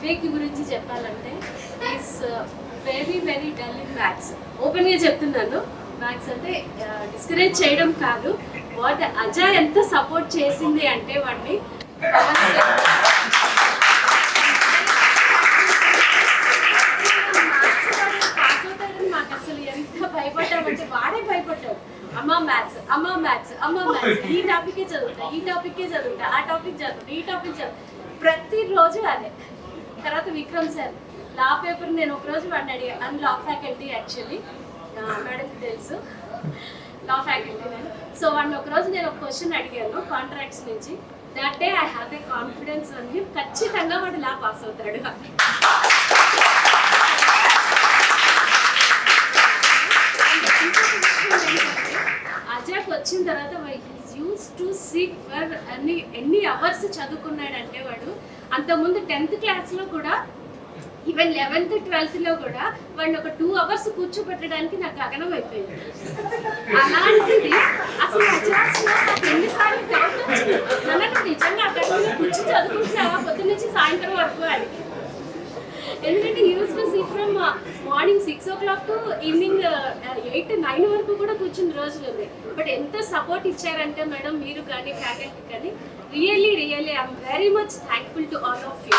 వివేక్ గురించి చెప్పాలంటే is very very dull in maths. ఓపెన్గా చెప్తున్నాను, మ్యాథ్స్ అంటే డిస్కరేజ్ చేయడం కాదు. వాట్ అజయ్ ఎంత సపోర్ట్ చేసింది అంటే వాడిని పాస్ అవుతాడని మాకు అసలు ఎంత భయపడ్డామంటే వాడే భయపడ్డాడు. అమ్మ మ్యాథ్స్, అమ్మ మ్యాథ్స్, అమ్మ మ్యాథ్స్, ఈ టాపికే చదువుతా, ఈ టాపికే చదువుతా, ఆ టాపిక్ చదువుతా, ఈ టాపిక్ చదువుతా, ప్రతిరోజు అదే. తర్వాత విక్రమ్ సార్ లా పేపర్ నేను ఒకరోజు వాడిని అడిగా, అండ్ లా ఫ్యాకల్టీ యాక్చువల్లీ మేడంకి తెలుసు లా ఫ్యాకల్టీ నేను. సో వాడిని ఒకరోజు నేను ఒక క్వశ్చన్ అడిగాను కాంట్రాక్ట్స్ నుంచి. That day I have a confidence on him, ఖచ్చితంగా వాడు లా పాస్ అవుతాడు. అజాక్ వచ్చిన తర్వాత he's use to SIT for ఎన్ని అవర్స్ చదువుకున్నాడంటే వాడు. అంతకుముందు 10th క్లాస్లో కూడా, ఈవెన్ 11th 12thలో కూడా వాడిని ఒక 2 hours కూర్చోబెట్టడానికి నాకు గగనం అయిపోయింది. అలాంటిది అసలు అజాక్స్లో నాకు ఎన్నిసార్లు డౌట్ వచ్చింది, నన్ను నిజంగా అక్కడ కూర్చొని చదువుకుంటున్నావా పొద్దున్న నుంచి సాయంత్రం వరకు అని. ఎందుకంటే use to SIT from morning 6 o'clock to evening 8 9 వరకు కూడా కూర్చున్న రోజులు ఉంది. బట్ ఎంత సపోర్ట్ ఇచ్చారంటే మేడం మీరు కానీ ఫ్యాకల్టీ కానీ, really I'm very much thankful to all of you.